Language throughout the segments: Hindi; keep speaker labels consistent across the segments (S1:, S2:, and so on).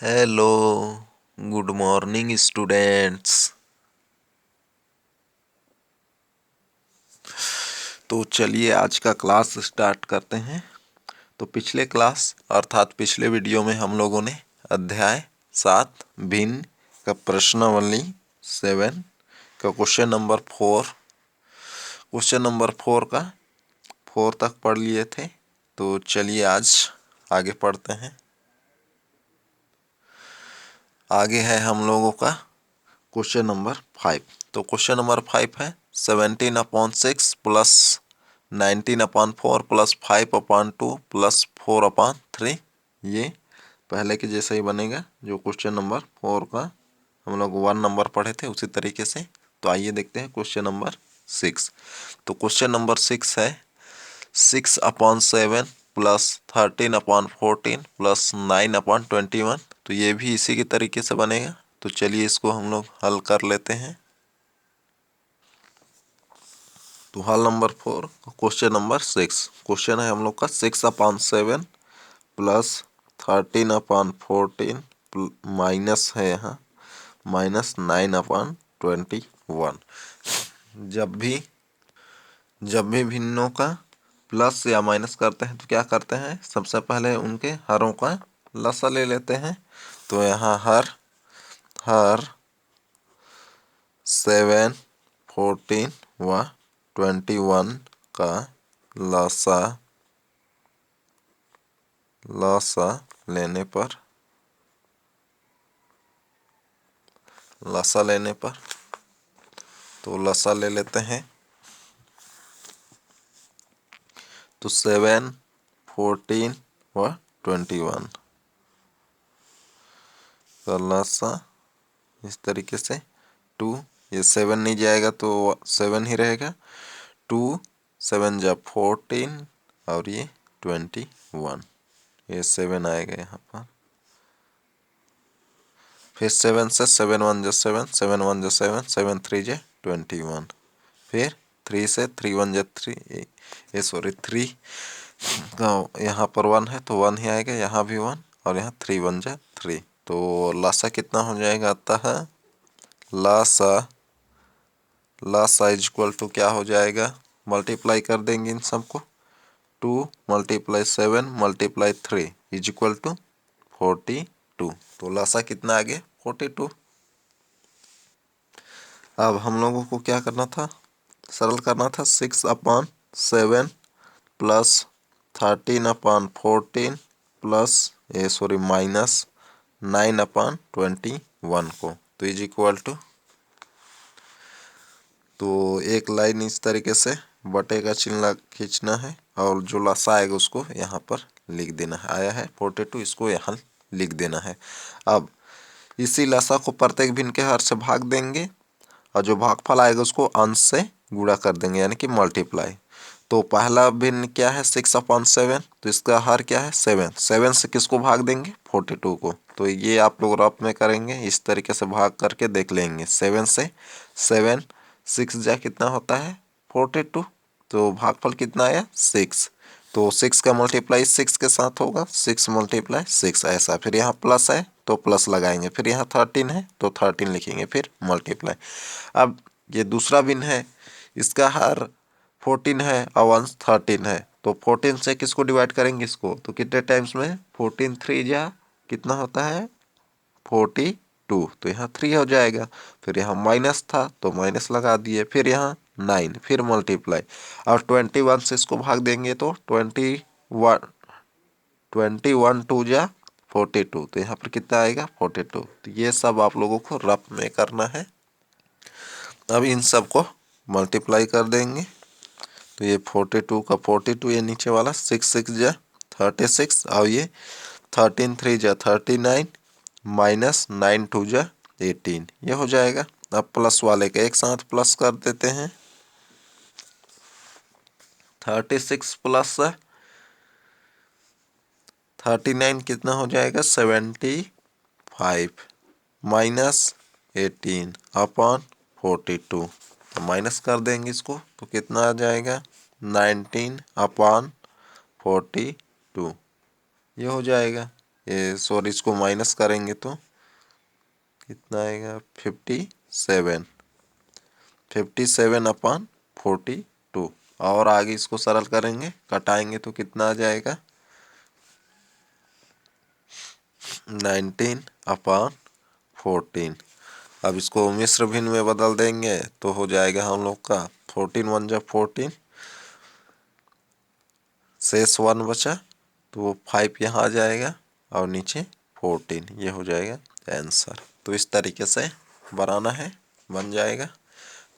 S1: Hello, good morning students. तो चलिए आज का क्लास स्टार्ट करते हैं। तो पिछले क्लास अर्थात पिछले वीडियो में हम लोगों ने अध्याय 7 भिन्न का प्रश्नावली 7 का क्वेश्चन नंबर 4 का 4 तक पढ़ लिए थे। तो चलिए आज आगे पढ़ते हैं। आगे है हम लोगों का क्वेश्चन नंबर 5। तो क्वेश्चन नंबर 5 है 17/6 प्लस 19/4 प्लस 5/2 प्लस 4/3। ये पहले के जैसा ही बनेगा जो क्वेश्चन नंबर 4 का हम लोग 1 नंबर पढ़े थे उसी तरीके से। तो आइए देखते हैं क्वेश्चन नंबर 6। तो क्वेश्चन नंबर 6 है 6/7 प्लस 13/14 प्लस 9/21। तो ये भी इसी के तरीके से बनेगा। तो चलिए इसको हम लोग हल कर लेते हैं। तो हल नंबर 4 क्वेश्चन नंबर 6 क्वेश्चन है हम लोग का 6/7 प्लस 13/14 माइनस है यहाँ माइनस 9/21। जब भी भिन्नों का प्लस या माइनस करते हैं तो क्या करते हैं, सबसे पहले उनके हरों का लसा ले लेते हैं। तो यहाँ हर 7, 14 व 21 का लसा लेने पर तो लसा ले लेते हैं। तो 7, 14 व 21 का लसा इस तरीके से 2, ये 7 नहीं जाएगा तो 7 ही रहेगा। 2 7 जा 14 और ये 21, ये 7 आएगा यहाँ पर। फिर 7 से 7 1 जा 7, 7 1 जा 7, 7 3 जा 21। फिर 3 से 3 1 जा 3, 3 का यहाँ पर 1 है तो 1 ही आएगा, यहाँ भी 1 और यहाँ 3 1 जा 3। तो लासा कितना हो जाएगा आता है, लासा इज इक्वल टू क्या हो जाएगा, मल्टीप्लाई कर देंगे इन सबको। 2 × 7 × 3 इज इक्वल टू 42। तो लासा कितना आ गया 42। अब हम लोगों को क्या करना था, सरल करना था। 6/7 प्लस 13/14 प्लस माइनस 9/21 को तो इज इक्वल टू, तो एक लाइन इस तरीके से बटे का चिन्ह खींचना है और जो लसा आएगा उसको यहाँ पर लिख देना है। आया है 42, इसको यहाँ लिख देना है। अब इसी लसा को प्रत्येक भिन्न के हर से भाग देंगे और जो भागफल आएगा उसको अंश से गुणा कर देंगे यानी कि मल्टीप्लाई। तो पहला भिन्न क्या है 6/7, तो इसका हर क्या है 7। 7 से किसको भाग देंगे 42 को। तो ये आप लोग रफ में करेंगे, इस तरीके से भाग करके देख लेंगे। 7 से 7 6 जा कितना होता है 42, तो भागफल कितना आया 6। तो 6 का मल्टीप्लाई 6 के साथ होगा, 6 × 6 ऐसा। फिर यहाँ प्लस है तो प्लस लगाएंगे, फिर यहाँ 13 है तो 13 लिखेंगे, फिर मल्टीप्लाई। अब ये दूसरा भिन्न है, इसका हर 14 है और अंश 13 है। तो 14 से किसको डिवाइड करेंगे इसको, तो कितने टाइम्स में 14 3 जा कितना होता है 42, तो यहाँ 3 हो जाएगा। फिर यहाँ माइनस था तो माइनस लगा दिए, फिर यहाँ 9, फिर मल्टीप्लाई और 21 से इसको भाग देंगे तो 21 2 जा 42, तो यहाँ पर कितना आएगा 42। तो ये सब आप लोगों को रफ में करना है। अब इन सब को मल्टीप्लाई कर देंगे तो ये 42 का 42, ये नीचे वाला 6 6 जा 36 और ये 13 3 जा 39 माइनस 9 2 जा 18, ये हो जाएगा। अब प्लस वाले के एक साथ प्लस कर देते हैं। 36 प्लस 39 कितना हो जाएगा 75 माइनस 18/42, तो माइनस कर देंगे इसको तो कितना आ जाएगा 19/42, ये हो जाएगा। ये सॉरी इसको माइनस करेंगे तो कितना आएगा 57 अपॉन 42। और आगे इसको सरल करेंगे, घटाएंगे तो कितना आ जाएगा 19 अपॉन 14। अब इसको मिश्र भिन्न में बदल देंगे तो हो जाएगा हम लोग का 14 1 जा 14, शेष 1 बचा तो 5 यहाँ आ जाएगा और नीचे 14, ये हो जाएगा आंसर। तो इस तरीके से बनाना है, बन जाएगा।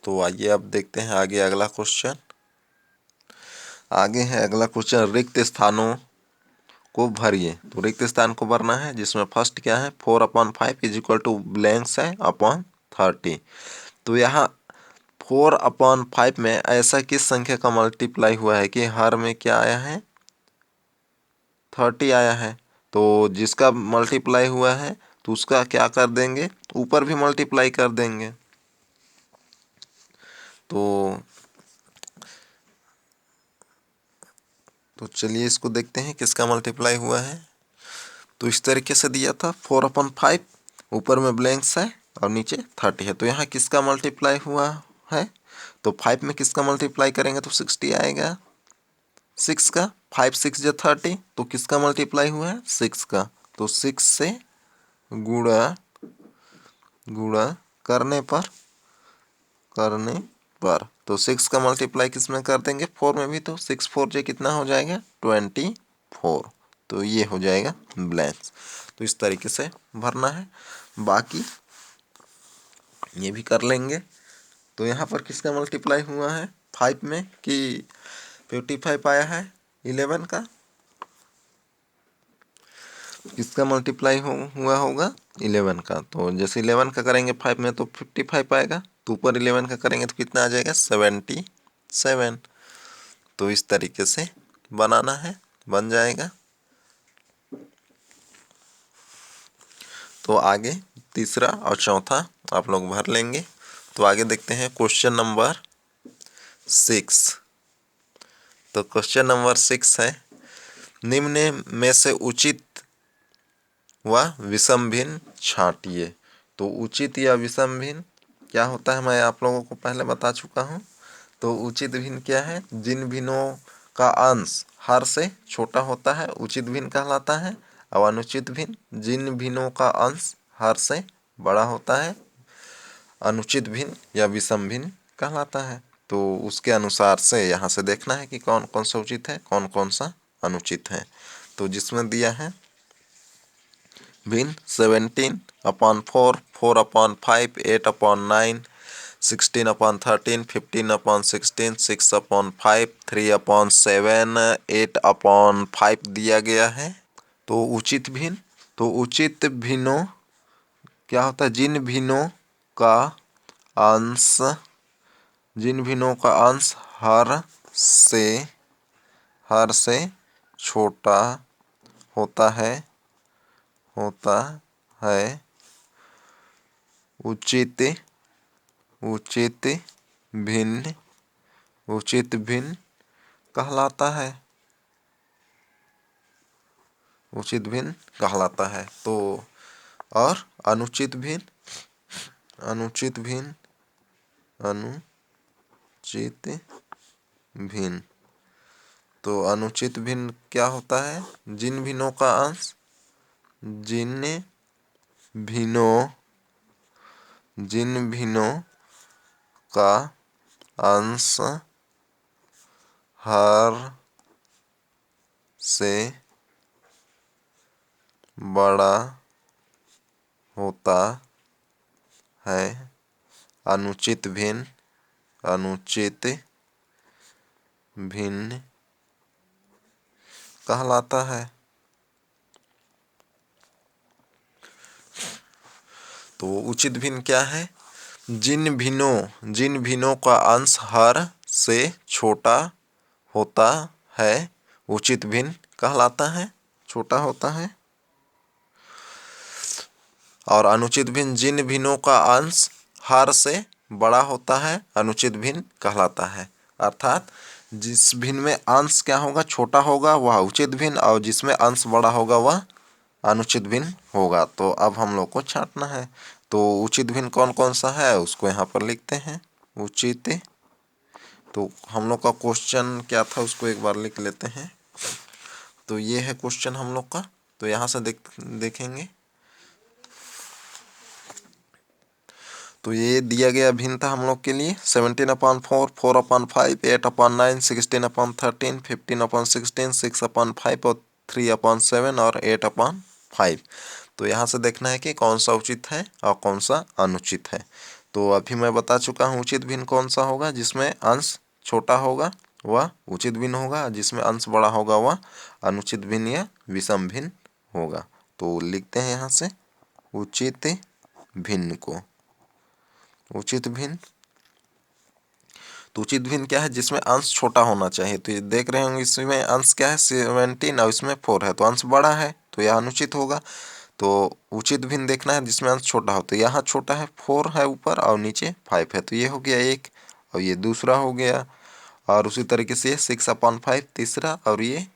S1: तो आइए अब देखते हैं आगे अगला क्वेश्चन। आगे है अगला क्वेश्चन, रिक्त स्थानों को भरिए। तो रिक्त स्थान को भरना है, जिसमें फर्स्ट क्या है 4/5 इज इक्वल टू ब्लैंक्स है अपॉन 30। तो यहाँ 4/5 में ऐसा किस संख्या का मल्टीप्लाई हुआ है कि हर में क्या आया है 30 आया है। तो जिसका मल्टीप्लाई हुआ है तो उसका क्या कर देंगे, ऊपर भी मल्टीप्लाई कर देंगे। तो चलिए इसको देखते हैं किसका मल्टीप्लाई हुआ है। तो इस तरीके से दिया था 4/5, ऊपर में ब्लैंक्स है और नीचे 30 है। तो यहाँ किसका मल्टीप्लाई हुआ है, तो 5 में किसका मल्टीप्लाई करेंगे तो 60 आएगा, 6 का। 5 6 जा 30, तो किसका मल्टीप्लाई हुआ है 6 का। तो 6 से गुणा करने पर तो 6 का मल्टीप्लाई किस में कर देंगे 4 में भी, तो 6 4 जे कितना हो जाएगा 24। तो ये हो जाएगा ब्लैंक्स। तो इस तरीके से भरना है, बाकी ये भी कर लेंगे। तो यहाँ पर किसका मल्टीप्लाई हुआ है 5 में कि 55 आया है 11 का, किसका मल्टीप्लाई हुआ होगा 11 का। तो जैसे 11 का करेंगे 5 में तो 55 आएगा, तो ऊपर 11 का करेंगे तो कितना आ जाएगा 77। तो इस तरीके से बनाना है, बन जाएगा। तो आगे तीसरा और चौथा आप लोग भर लेंगे। तो आगे देखते हैं क्वेश्चन नंबर 6। तो क्वेश्चन नंबर 6 है, निम्न में से उचित व विषम भिन्न छांटिए। तो उचित या विषम भिन्न क्या होता है मैं आप लोगों को पहले बता चुका हूँ। तो उचित भिन्न क्या है, जिन भिन्नों का अंश हर से छोटा होता है उचित भिन्न कहलाता है, और अनुचित भिन्न जिन भिन्नों का अंश हर से बड़ा होता है अनुचित भिन्न या विषम भिन्न कहलाता है। तो उसके अनुसार से यहाँ से देखना है कि कौन कौन सा उचित है कौन कौन सा अनुचित है। तो जिसमें दिया है भिन्न 17/4, 4/5, 8/9, 16/13, 15/16, 6/5, 3/7, 8/5 दिया गया है। तो उचित भिन्न, तो उचित भिन्नों क्या होता है, जिन भिन्नों का अंश हर से छोटा होता है उचित भिन्न कहलाता है, उचित भिन्न कहलाता है। तो और अनुचित भिन्न तो अनुचित भिन्न क्या होता है, जिन भिन्नों का अंश हर से बड़ा होता है अनुचित भिन्न कहलाता है। तो उचित भिन्न क्या है, जिन भिन्नों का अंश हर से छोटा होता है उचित भिन्न कहलाता है, छोटा होता है। और अनुचित भिन्न जिन भिन्नों का अंश हर से बड़ा होता है अनुचित भिन्न कहलाता है। अर्थात जिस भिन्न में अंश क्या होगा छोटा होगा वह उचित भिन्न, और जिसमें अंश बड़ा होगा वह अनुचित भिन्न होगा। तो अब हम लोग को छांटना है। तो उचित भिन्न कौन कौन सा है उसको यहाँ पर लिखते हैं। उचित, तो हम लोग का क्वेश्चन क्या था उसको एक बार लिख लेते हैं। तो ये है क्वेश्चन हम लोग का। तो यहाँ से देखेंगे तो ये दिया गया भिन्न था हम लोग के लिए 17/4, 4/5, 8/9, 16/13, 15/16, 6/5 और 3/7 और 8/5। तो यहाँ से देखना है कि कौन सा उचित है और कौन सा अनुचित है। तो अभी मैं बता चुका हूँ उचित भिन्न कौन सा होगा, जिसमें अंश छोटा होगा वह उचित भिन्न होगा, जिसमें अंश बड़ा होगा वह अनुचित भिन्न या विषम भिन्न होगा। तो लिखते हैं यहाँ से उचित भिन्न को। उचित भिन्न, तो उचित भिन्न क्या है, जिसमें अंश छोटा होना चाहिए। तो ये देख रहे होंगे इसमें अंश क्या है 17 और इसमें 4 है, तो अंश बड़ा है तो यह अनुचित होगा। तो उचित भिन्न देखना है जिसमें अंश छोटा हो। तो यहाँ छोटा है 4 है ऊपर और नीचे 5 है, तो ये हो गया एक और ये दूसरा हो गया। और उसी तरीके से 6/5 तीसरा और ये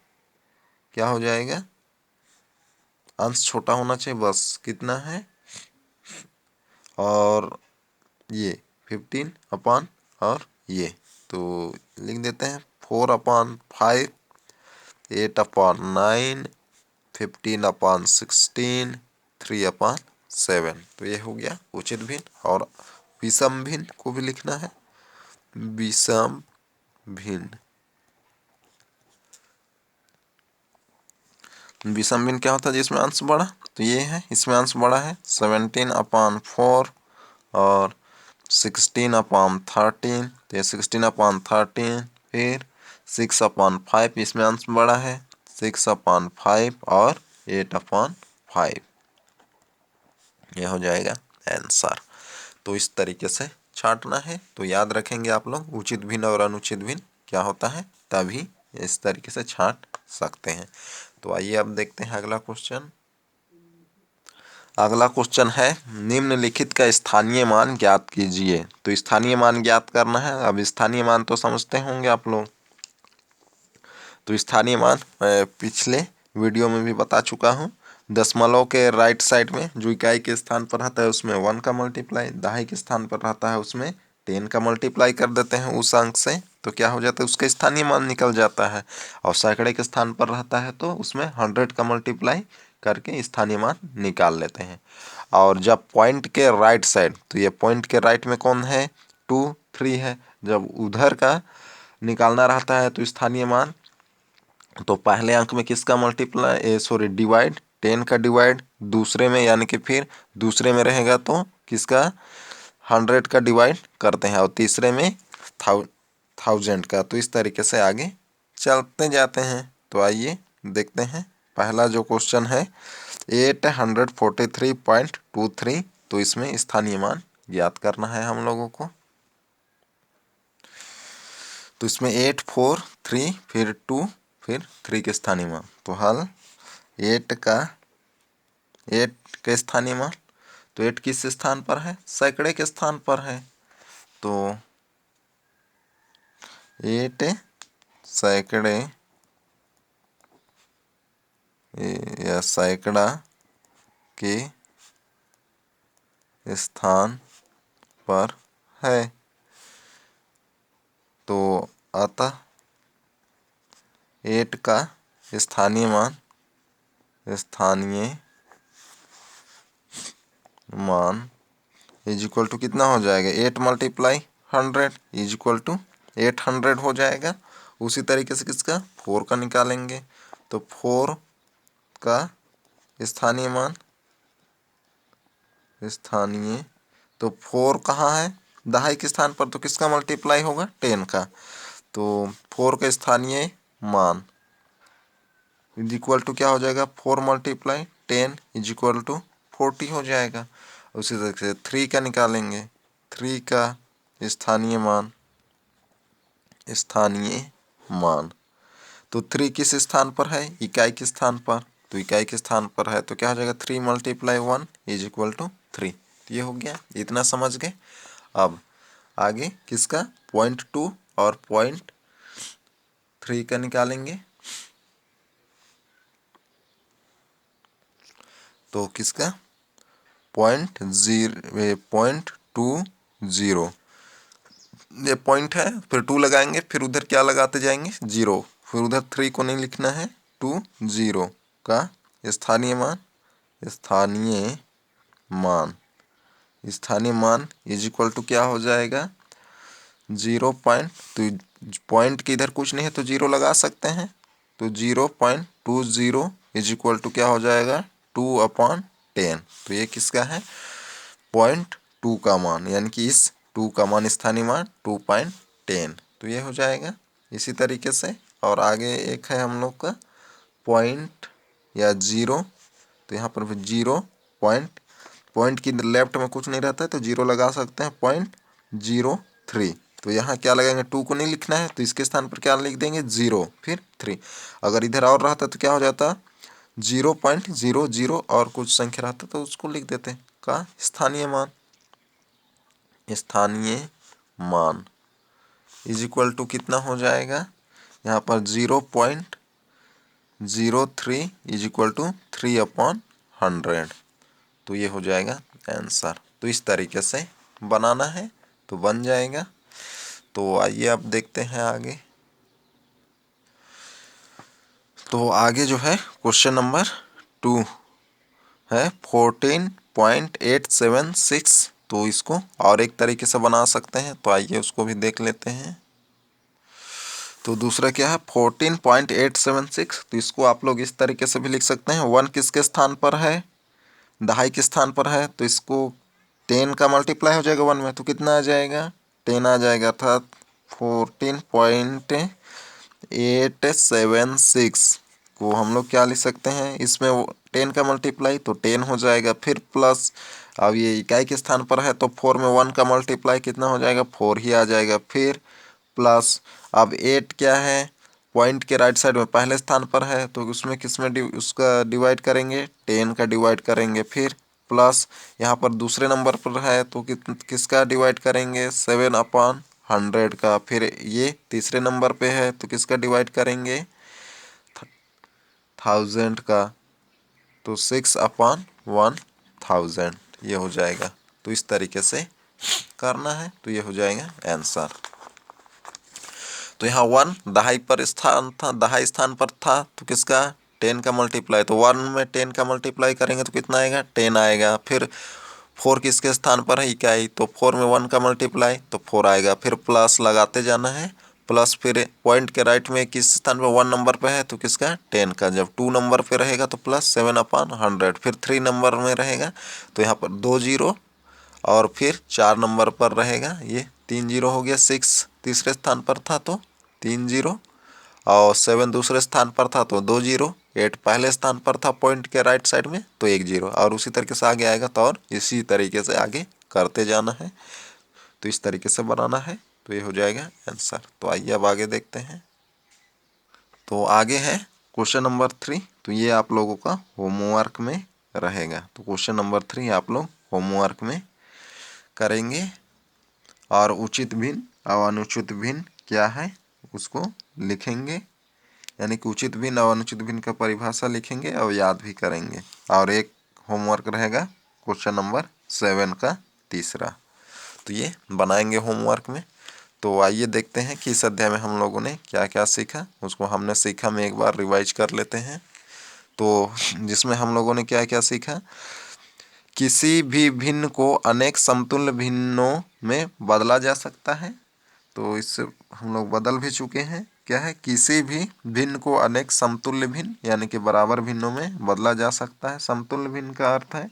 S1: क्या हो जाएगा, अंश छोटा होना चाहिए बस कितना है, और ये 15 और ये तो लिख देते हैं 4/5, 8/9, 15/16, 3/7। तो ये हो गया उचित भिन्न। और विषम भिन्न को भी लिखना है। विषम भिन्न, विषम भिन्न क्या होता है, जिसमें अंश बड़ा। तो ये है, इसमें अंश बड़ा है 17/4 और 16/13, तो ये 16/13, फिर 6/5, इसमें अंश बड़ा है 6/5 और 8/5, ये हो जाएगा आंसर। तो इस तरीके से छांटना है। तो याद रखेंगे आप लोग उचित भिन्न और अनुचित भिन्न क्या होता है, तभी इस तरीके से छांट सकते हैं। तो आइए अब देखते हैं अगला क्वेश्चन। अगला क्वेश्चन है निम्नलिखित का स्थानीय मान ज्ञात कीजिए। तो स्थानीय मान ज्ञात करना है। अब स्थानीय मान तो समझते होंगे आप लोग। तो स्थानीय मान पिछले वीडियो में भी बता चुका हूँ। दशमलव के राइट साइड में जो इकाई के स्थान पर रहता है उसमें 1 का मल्टीप्लाई, दहाई के स्थान पर रहता है उसमें 10 का मल्टीप्लाई कर देते हैं उस अंक से, तो क्या हो जाता है उसका स्थानीय मान निकल जाता है। और सैकड़े के स्थान पर रहता है तो उसमें 100 का मल्टीप्लाई करके स्थानीय मान निकाल लेते हैं। और जब पॉइंट के राइट साइड, तो ये पॉइंट के राइट में कौन है 2, 3 है, जब उधर का निकालना रहता है तो स्थानीय मान, तो पहले अंक में किसका मल्टीप्लाई डिवाइड 10 का डिवाइड दूसरे में, यानी कि फिर दूसरे में रहेगा तो किसका 100 का डिवाइड करते हैं, और तीसरे में 1000 का। तो इस तरीके से आगे चलते जाते हैं। तो आइए देखते हैं पहला जो क्वेश्चन है 843.23। तो इसमें स्थानीय मान ज्ञात करना है हम लोगों को। तो इसमें 8, 4, 3 फिर 2 फिर 3 के स्थानीय मान। तो हल 8 के स्थानीय मान, तो 8 किस स्थान पर है, सैकड़े के स्थान पर है। तो 8 सैकड़े या सैकड़ा के स्थान पर है। तो अतः 8 का स्थानीय मान इज इक्वल टू कितना हो जाएगा, 8 मल्टीप्लाई 100 इज इक्वल टू 800 हो जाएगा। उसी तरीके से किसका 4 का निकालेंगे। तो 4 का स्थानीय मान, तो 4 कहाँ है दहाई के स्थान पर, तो किसका मल्टीप्लाई होगा 10 का। तो 4 का स्थानीय मान इज इक्वल टू क्या हो जाएगा 4 मल्टीप्लाई 10 इज इक्वल टू 40 हो जाएगा। उसी तरीके से 3 का निकालेंगे, 3 का स्थानीय मान, तो 3 किस स्थान पर है, इकाई के स्थान पर। तो इकाई के स्थान पर है तो क्या हो जाएगा 3 मल्टीप्लाई 1 इज इक्वल टू 3। तो ये हो गया, इतना समझ गए। अब आगे किसका 0.2 और 0.3 का निकालेंगे। तो किसका 0.20, ये पॉइंट है, फिर 2 लगाएंगे, फिर उधर क्या लगाते जाएंगे 0, फिर उधर 3 को नहीं लिखना है, 20 का स्थानीय मान, स्थानीय मान, स्थानीय मान इज इक्वल टू क्या हो जाएगा 0 पॉइंट, तो पॉइंट के इधर कुछ नहीं है तो 0 लगा सकते हैं, तो 0.20 इज इक्वल टू क्या हो जाएगा 2/10। तो ये किसका है 0.2 का मान, यानी कि इस 2 का मान स्थानीय मान 2.10, तो ये हो जाएगा। इसी तरीके से और आगे एक है हम लोग का पॉइंट या 0, तो यहाँ पर 0 पॉइंट की लेफ्ट में कुछ नहीं रहता है तो 0 लगा सकते हैं 0.03, तो यहाँ क्या लगाएंगे 2 को नहीं लिखना है तो इसके स्थान पर क्या लिख देंगे 0 फिर 3। अगर इधर और रहता तो क्या हो जाता 0.00 और कुछ संख्या रहता तो उसको लिख देते का स्थानीय मान, स्थानीय मान इज इक्वल टू कितना हो जाएगा यहाँ पर 0.03 इज इक्वल टू 3/100, तो ये हो जाएगा आंसर। तो इस तरीके से बनाना है तो बन जाएगा। तो आइए अब देखते हैं आगे। तो आगे जो है क्वेश्चन नंबर 2 है 14.876, तो इसको और एक तरीके से बना सकते हैं, तो आइए उसको भी देख लेते हैं। तो दूसरा क्या है 14.876, तो इसको आप लोग इस तरीके से भी लिख सकते हैं। 1 किसके स्थान पर है, दहाई के स्थान पर है, तो इसको 10 का मल्टीप्लाई हो जाएगा 1 में, तो कितना आ जाएगा 10 आ जाएगा, अर्थात 14.876 को हम लोग क्या लिख सकते हैं, इसमें 10 का मल्टीप्लाई तो 10 हो जाएगा, फिर प्लस अब ये इकाई के स्थान पर है तो 4 में 1 का मल्टीप्लाई कितना हो जाएगा 4 ही आ जाएगा, फिर प्लस अब 8 क्या है पॉइंट के राइट साइड में पहले स्थान पर है तो उसमें किसमें उसका डिवाइड करेंगे 10 का डिवाइड करेंगे, फिर प्लस यहाँ पर दूसरे नंबर पर है तो किसका डिवाइड करेंगे 7/100 का, फिर ये तीसरे नंबर पे है तो किसका डिवाइड करेंगे 1000 का, तो 6/1000 ये हो जाएगा। तो इस तरीके से करना है तो ये हो जाएगा आंसर। तो यहाँ 1 दहाई पर स्थान था, दहाई स्थान पर था तो किसका 10 का मल्टीप्लाई, तो 1 में 10 का मल्टीप्लाई करेंगे तो कितना आएगा 10 आएगा, फिर 4 किसके स्थान पर है इकाई, तो 4 में 1 का मल्टीप्लाई तो 4 आएगा, फिर प्लस लगाते जाना है, प्लस फिर पॉइंट के राइट में किस स्थान पे 1 नंबर पे है तो किसका 10 का, जब 2 नंबर पे रहेगा तो प्लस 7/100, फिर 3 नंबर में रहेगा तो यहाँ पर 2 जीरो, और फिर 4 नंबर पर रहेगा ये 3 जीरो हो गया, 6 तीसरे स्थान पर था तो 3 जीरो, और 7 दूसरे स्थान पर था तो 2 जीरो, 8 पहले स्थान पर था पॉइंट के राइट साइड में तो 1 जीरो, और उसी तरीके से आगे आएगा तो और इसी तरीके से आगे करते जाना है, तो इस तरीके से बनाना है तो ये हो जाएगा आंसर। तो आइए अब आगे देखते हैं। तो आगे है क्वेश्चन नंबर 3, तो ये आप लोगों का होमवर्क में रहेगा, तो क्वेश्चन नंबर 3 आप लोग होमवर्क में करेंगे, और उचित भिन्न और अनुचित भिन्न क्या है उसको लिखेंगे, यानी कि उचित भिन्न और अनुचित भिन्न का परिभाषा लिखेंगे और याद भी करेंगे। और एक होमवर्क रहेगा क्वेश्चन नंबर 7 का तीसरा, तो ये बनाएंगे होमवर्क में। तो आइए देखते हैं कि इस अध्याय में हम लोगों ने क्या क्या सीखा, उसको हमने सीखा में एक बार रिवाइज कर लेते हैं। तो जिसमें हम लोगों ने क्या क्या सीखा, किसी भी भिन्न को अनेक समतुल्य भिन्नों में बदला जा सकता है, तो इससे हम लोग बदल भी चुके हैं। क्या है, किसी भी भिन्न को अनेक समतुल्य भिन्न यानी कि बराबर भिन्नों में बदला जा सकता है। समतुल्य भिन्न का अर्थ है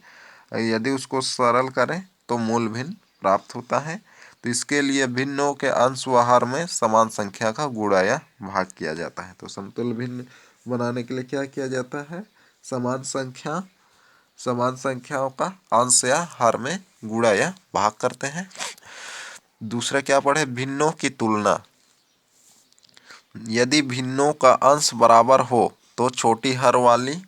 S1: यदि उसको सरल करें तो मूल भिन्न प्राप्त होता है। तो इसके लिए भिन्नों के अंश व हर में समान संख्या का गुणा या भाग किया जाता है। तो समतुल्य भिन्न बनाने के लिए क्या किया जाता है, समान संख्याओं का अंश या हर में गुणा या भाग करते हैं। दूसरा क्या पढ़े, भिन्नों की तुलना, यदि भिन्नों का अंश बराबर हो तो छोटी हर वाली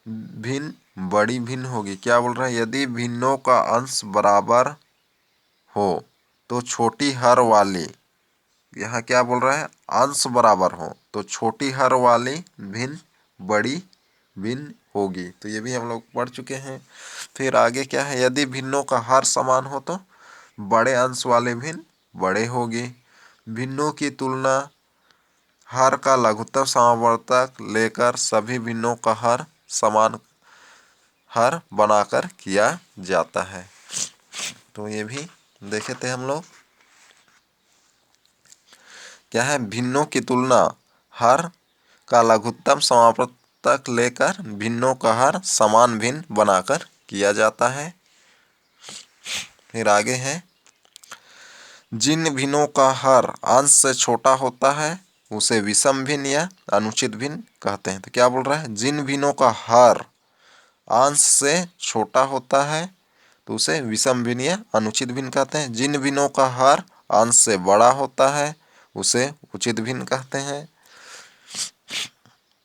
S1: भिन्न बड़ी भिन्न होगी। क्या बोल रहा है, यदि भिन्नों का अंश बराबर हो तो छोटी हर वाली, यहाँ क्या बोल रहा है, अंश बराबर हो तो छोटी हर वाली भिन्न बड़ी भिन्न होगी। तो ये भी हम लोग पढ़ चुके हैं। फिर आगे क्या है, यदि भिन्नों का हर समान हो तो बड़े अंश वाले भिन्न बड़े होगी। भिन्नों की तुलना हर का लघुत्तम समावर्तक लेकर सभी भिन्नों का हर समान हर बनाकर किया जाता है। तो ये भी देखे थे हम लोग। क्या है, भिन्नों की तुलना हर का लघुत्तम समावर्तक लेकर भिन्नों का हर समान भिन्न बनाकर किया जाता है। फिर आगे है, जिन भिन्नों का हर अंश से छोटा होता है उसे विषम भिन्न या अनुचित भिन्न कहते हैं। तो क्या बोल रहा है, जिन भिन्नों का हर अंश से छोटा होता है तो उसे विषम भिन्न या अनुचित भिन्न कहते हैं। जिन भिन्नों का हर अंश से बड़ा होता है उसे उचित भिन्न कहते हैं।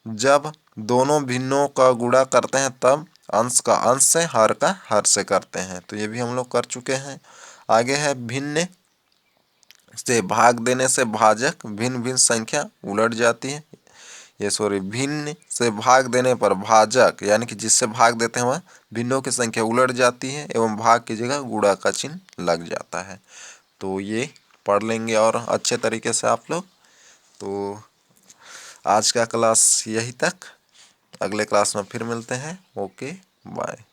S1: जब दोनों भिन्नों का गुणा करते हैं तब अंश का अंश से हर का हर से करते हैं। तो ये भी हम लोग कर चुके हैं। आगे है, भिन्न से भाग देने से भाजक भिन्न भिन्न संख्या उलट जाती है। भिन्न से भाग देने पर भाजक यानी कि जिससे भाग देते हैं वह भिन्नों की संख्या उलट जाती है एवं भाग की जगह गुणा का चिन्ह लग जाता है। तो ये पढ़ लेंगे और अच्छे तरीके से आप लोग। तो आज का क्लास यही तक, अगले क्लास में फिर मिलते हैं। Okay bye.